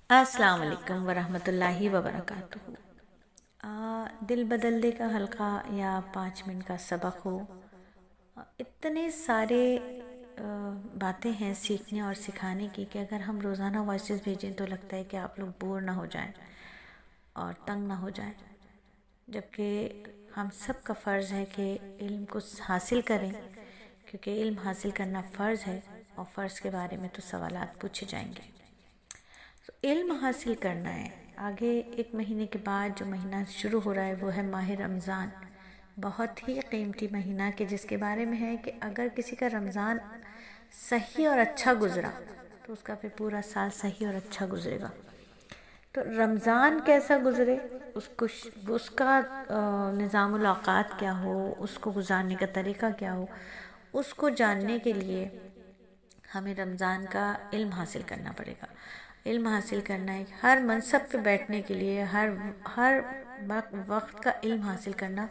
السلام علیکم ورحمۃ اللہ وبرکاتہ۔ دل بدل دے کا حلقہ یا 5 منٹ کا سبق ہو، اتنے سارے باتیں ہیں سیکھنے اور سکھانے کی کہ اگر ہم روزانہ وائسز بھیجیں تو لگتا ہے کہ آپ لوگ بور نہ ہو جائیں اور تنگ نہ ہو جائیں، جبکہ ہم سب کا فرض ہے کہ علم کو حاصل کریں، کیونکہ علم حاصل کرنا فرض ہے اور فرض کے بارے میں تو سوالات پوچھے جائیں گے۔ علم حاصل کرنا ہے۔ آگے 1 مہینے کے بعد جو مہینہ شروع ہو رہا ہے وہ ہے ماہ رمضان، بہت ہی قیمتی مہینہ کہ جس کے بارے میں ہے کہ اگر کسی کا رمضان صحیح اور اچھا گزرا تو اس کا پھر پورا سال صحیح اور اچھا گزرے گا۔ تو رمضان کیسا گزرے، اس کا نظام الاوقات کیا ہو، اس کو گزارنے کا طریقہ کیا ہو، اس کو جاننے کے لیے ہمیں رمضان کا علم حاصل کرنا پڑے گا۔ علم حاصل کرنا ہے، ہر منصب پہ بیٹھنے کے لیے ہر وقت کا علم حاصل کرنا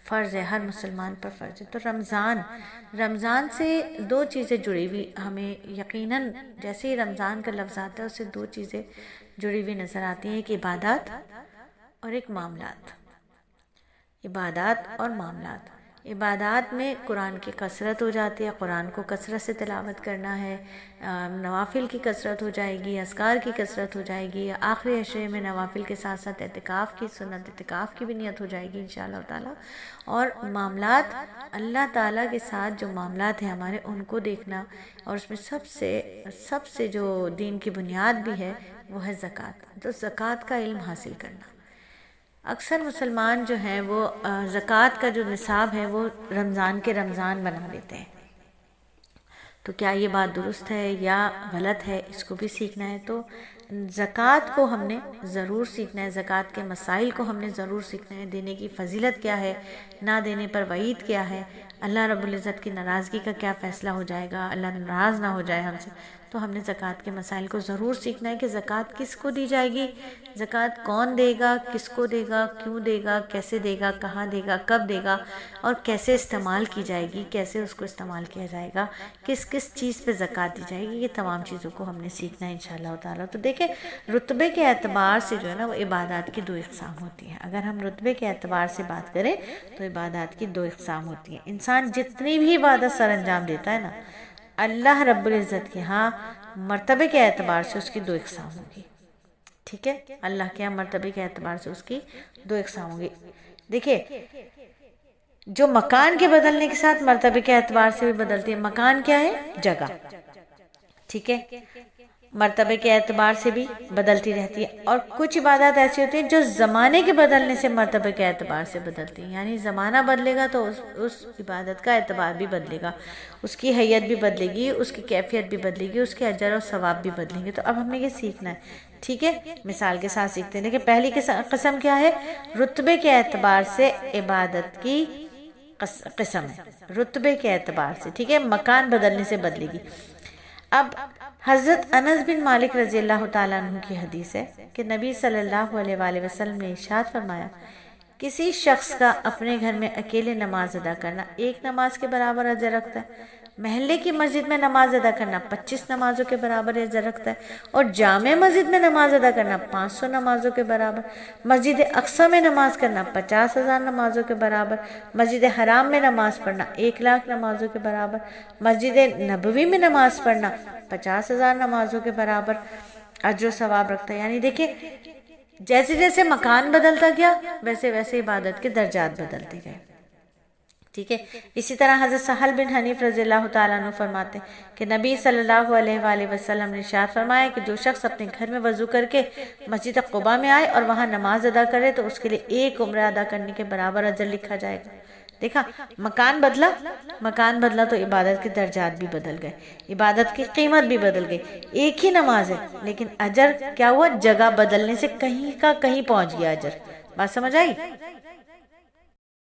فرض ہے، ہر مسلمان پر فرض ہے۔ تو رمضان سے 2 چیزیں جڑی ہوئی ہمیں یقیناً، جیسے ہی رمضان کا لفظ آتا ہے اس سے 2 چیزیں جڑی ہوئی نظر آتی ہیں، ایک عبادات اور ایک معاملات۔ عبادات اور معاملات، عبادات میں قرآن کی کثرت ہو جاتی ہے، قرآن کو کثرت سے تلاوت کرنا ہے، نوافل کی کثرت ہو جائے گی، اذکار کی کثرت ہو جائے گی، آخری عشرے میں نوافل کے ساتھ ساتھ اعتکاف کی سنت، اعتکاف کی بھی نیت ہو جائے گی انشاءاللہ تعالیٰ۔ اور معاملات، اللہ تعالیٰ کے ساتھ جو معاملات ہیں ہمارے ان کو دیکھنا، اور اس میں سب سے جو دین کی بنیاد بھی ہے وہ ہے زکوٰۃ۔ تو زکوٰۃ کا علم حاصل کرنا، اکثر مسلمان جو ہیں وہ زکوٰۃ کا جو نصاب ہے وہ رمضان کے رمضان بنا لیتے ہیں۔ تو کیا یہ بات درست ہے یا غلط ہے، اس کو بھی سیکھنا ہے۔ تو زکوٰۃ کو ہم نے ضرور سیکھنا ہے، زکوٰۃ کے مسائل کو ہم نے ضرور سیکھنا ہے، دینے کی فضیلت کیا ہے، نہ دینے پر وعید کیا ہے، اللہ رب العزت کی ناراضگی کا کیا فیصلہ ہو جائے گا، اللہ ناراض نہ ہو جائے ہم سے۔ تو ہم نے زکوٰۃ کے مسائل کو ضرور سیکھنا ہے کہ زکوٰۃ کس کو دی جائے گی، زکوٰۃ کون دے گا، کس کو دے گا، کیوں دے گا، کیسے دے گا، کہاں دے گا، کب دے گا، اور کیسے استعمال کی جائے گی، کیسے اس کو استعمال کیا جائے گا، کس چیز پہ زکوٰۃ دی جائے گی، یہ تمام چیزوں کو ہم نے سیکھنا ہے انشاءاللہ تعالیٰ۔ تو دیکھیں رتبے کے اعتبار سے جو ہے نا وہ عبادات کی 2 اقسام ہوتی ہیں۔ اگر ہم رتبے کے اعتبار سے بات کریں تو عبادات کی 2 اقسام ہوتی ہیں۔ انسان جتنی بھی عبادت سر انجام دیتا ہے نا، اللہ رب العزت کے ہاں مرتبے کے اعتبار سے اس کی 2 اقسام ہوگی، ٹھیک ہے؟ اللہ کے یہاں مرتبے کے اعتبار سے اس کی 2 اقسام ہوگی۔ دیکھیں جو مکان کے بدلنے کے ساتھ مرتبے کے اعتبار سے بھی بدلتی ہے، مکان کیا ہے؟ جگہ، ٹھیک ہے؟ مرتبے کے اعتبار سے بھی بدلتی رہتی ہے۔ اور کچھ عبادات ایسی ہوتی ہیں جو زمانے کے بدلنے سے مرتبے کے اعتبار سے بدلتی ہیں، یعنی زمانہ بدلے گا تو اس عبادت کا اعتبار بھی بدلے گا، اس کی حیت بھی بدلے گی، اس کی کیفیت بھی بدلے گی، اس کے اجر اور ثواب بھی بدلیں گے۔ تو اب ہم نے یہ سیکھنا ہے، ٹھیک ہے؟ مثال کے ساتھ سیکھتے ہیں۔ دیکھیں پہلی قسم کیا ہے؟ رتبے کے اعتبار سے عبادت کی قسم ہے، رتبے کے اعتبار سے، ٹھیک ہے؟ مکان بدلنے سے بدلے گی۔ اب حضرت انس بن مالک رضی اللہ تعالیٰ عنہ کی حدیث ہے کہ نبی صلی اللہ علیہ وآلہ وسلم نے ارشاد فرمایا، کسی شخص کا اپنے گھر میں اکیلے نماز ادا کرنا 1 نماز کے برابر اجر رکھتا ہے، محلے کی مسجد میں نماز ادا کرنا 25 نمازوں کے برابر اجر رکھتا ہے، اور جامع مسجد میں نماز ادا کرنا 500 نمازوں کے برابر، مسجد اقصی میں نماز کرنا 50,000 نمازوں کے برابر، مسجد حرام میں نماز پڑھنا 1,00,000 نمازوں کے برابر، مسجد نبوی میں نماز پڑھنا 50,000 نمازوں کے برابر اجر و ثواب رکھتا ہے۔ یعنی دیکھیں جیسے جیسے مکان بدلتا گیا ویسے ویسے عبادت کے درجات بدلتے گئے، ٹھیک ہے؟ اسی طرح حضرت سہل بن حنیف رضی اللہ تعالیٰ عنہ فرماتے ہیں کہ نبی صلی اللہ علیہ وآلہ وسلم نے ارشاد فرمایا کہ جو شخص اپنے گھر میں وضو کر کے مسجد قباء میں آئے اور وہاں نماز ادا کرے تو اس کے لیے 1 عمرہ ادا کرنے کے برابر اجر لکھا جائے گا۔ دیکھا مکان بدلا تو عبادت کے درجات بھی بدل گئے، عبادت کی قیمت بھی بدل گئی۔ ایک ہی نماز ہے لیکن اجر کیا ہوا؟ جگہ بدلنے سے کہیں کا کہیں پہنچ گیا اجر۔ بات سمجھ آئی؟